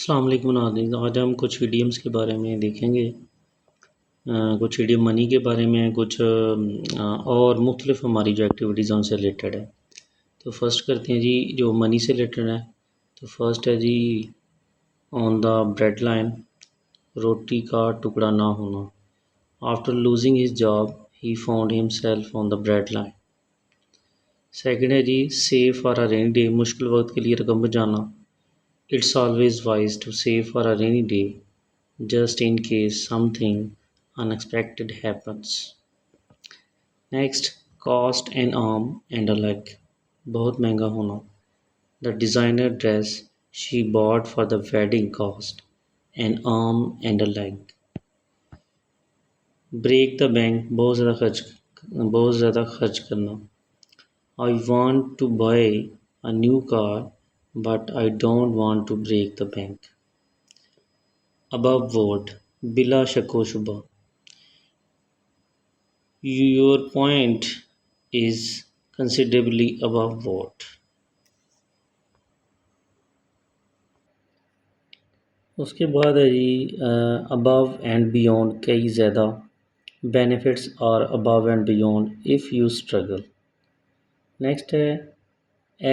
अस्सलाम वालेकुम नाज़रीन। आज हम कुछ इडियम्स के बारे में देखेंगे। कुछ इडियम मनी के बारे में, कुछ और मुख्तलिफ हमारी जो एक्टिविटीज़ हैं उनसे रिलेटेड है। तो फर्स्ट करते हैं जी, जो मनी से रिलेटेड है। तो फर्स्ट है जी, ऑन द ब्रेड लाइन, रोटी का टुकड़ा ना होना। After losing his job he found himself on the bread line. Second है जी, save for a rainy day, मुश्किल वक्त के लिए रकम बचाना। It's always wise to save for a rainy day just in case something unexpected happens. Next, cost an arm and a leg. बहुत महंगा होना. The designer dress she bought for the wedding cost an arm and a leg. Break the bank. बहुत ज़्यादा खर्च करना. I want to buy a new car but I don't want to break the bank. Above board. बिला शको शुबा. Your point is considerably above board. उसके बाद है जी, above and beyond, कई ज़्यादा. Benefits are above and beyond if you struggle. Next है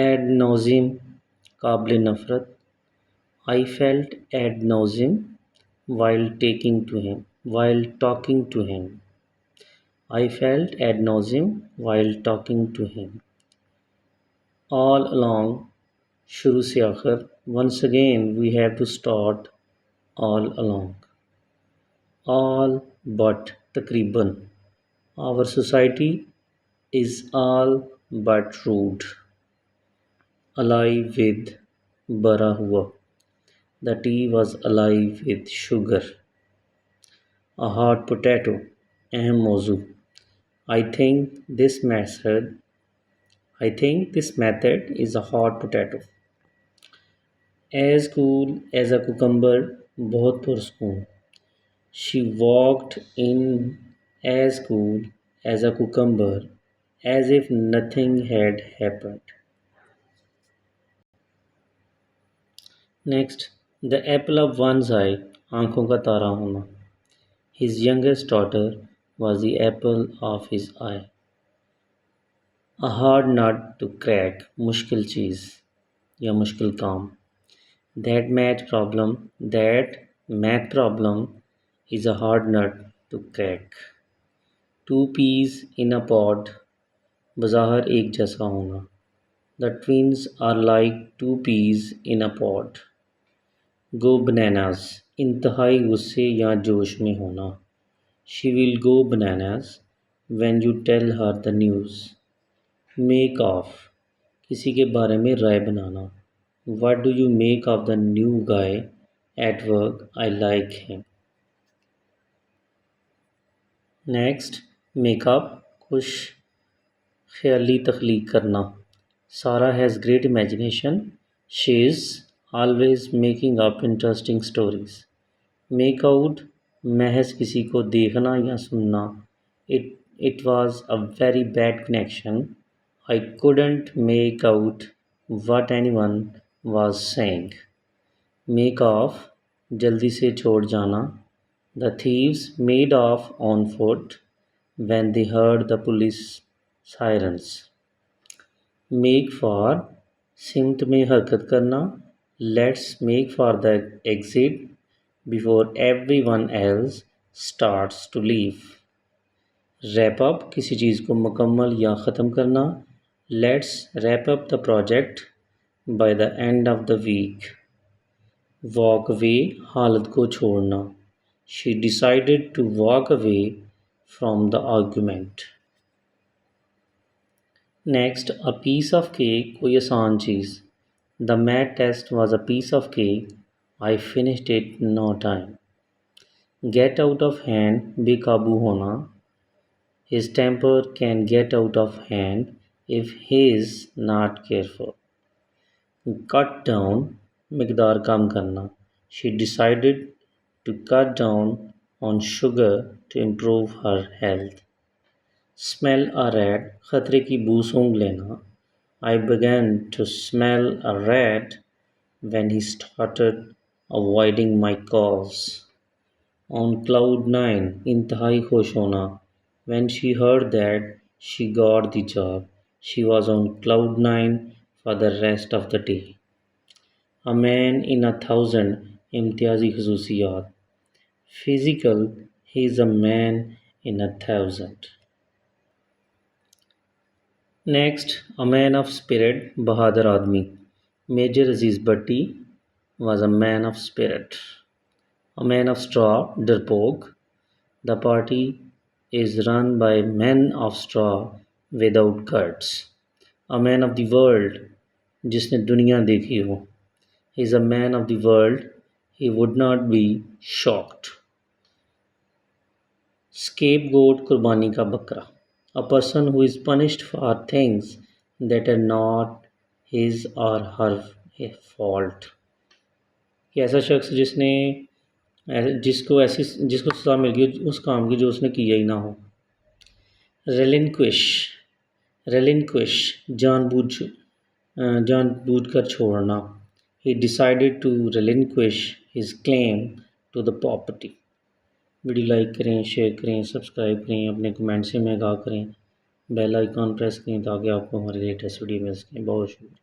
ad nauseam, काबिल नफ़रत. I felt ad nauseam while talking to him. I felt ad nauseam while talking to him. All along, शुरू से आखिर. Once again we have to start all along. All but, तकरीबन. Our society is all but rude. Alive with, भरा हुआ. The tea was alive with sugar. A hot potato, अहम मौजू. I think this method I think this method is a hot potato. As cool as a cucumber, बहुत पुरस्कून. She walked in as cool as a cucumber, as if nothing had happened. Next, the apple of one's eye, आँखों का तारा होना. His youngest daughter was the apple of his eye. A hard nut to crack, मुश्किल चीज़ या मुश्किल काम. That math problem is a hard nut to crack. Two peas in a pod, बज़ाहिर एक जैसा होना. The twins are like two peas in a pod. Go bananas, इंतहाई गुस्से या जोश में होना. She will go bananas when you tell her the news. Make off, किसी के बारे में राय बनाना. What do you make of the new guy at work? I like him. Next, make up, खुश ख्याली तख्लीक करना. Sarah has great imagination. She is always making up interesting stories. Make out, महज किसी को देखना या सुनना. It was a very bad connection. I couldn't make out what anyone was saying. Make off, जल्दी से छोड़ जाना. The thieves made off on foot when they heard the police sirens. Make for, सिमत में हरकत करना. Let's make for the exit before everyone else starts to leave. Wrap up, किसी चीज़ को मुकम्मल या ख़त्म करना. Let's wrap up the project by the end of the week. Walk away, हालत को छोड़ना. She decided to walk away from the argument. Next, a piece of cake, कोई आसान चीज़. The math test was a piece of cake. I finished it in no time. Get out of hand, बेकाबू होना. His temper can get out of hand if he is not careful. Cut down, मिकदार कम करना. She decided to cut down on sugar to improve her health. Smell a rat, खतरे की बू सूंघ लेना. I began to smell a rat when he started avoiding my calls. On cloud nine, इंतहाई खुश होना. When she heard that she got the job, she was on cloud nine for the rest of the day. A man in a thousand इम्तियाजी खसूसियात. Physical, he is a man in a thousand. Next, a man of spirit, Bahadur Admi. Major Aziz Bhatti was a man of spirit. A man of straw, Darpok. The party is run by men of straw without guts. A man of the world, जिसने दुनिया देखी हो. He is a man of the world. He would not be shocked. Scapegoat, कुर्बानी का बकरा. A person who is punished for things that are not his or her fault. कि ऐसा शख्स जिसको सज़ा मिल गई उस काम की जो उसने किया ही ना हो. relinquish जानबूझ कर छोड़ना. He decided to relinquish his claim to the property. Video like करें, शेयर करें, सब्सक्राइब करें, अपने कमेंट से में आगाह करें, बेल आइकॉन प्रेस करें ताकि आपको हमारे लेटेस्ट वीडियो मिल सकें. बहुत शुक्रिया.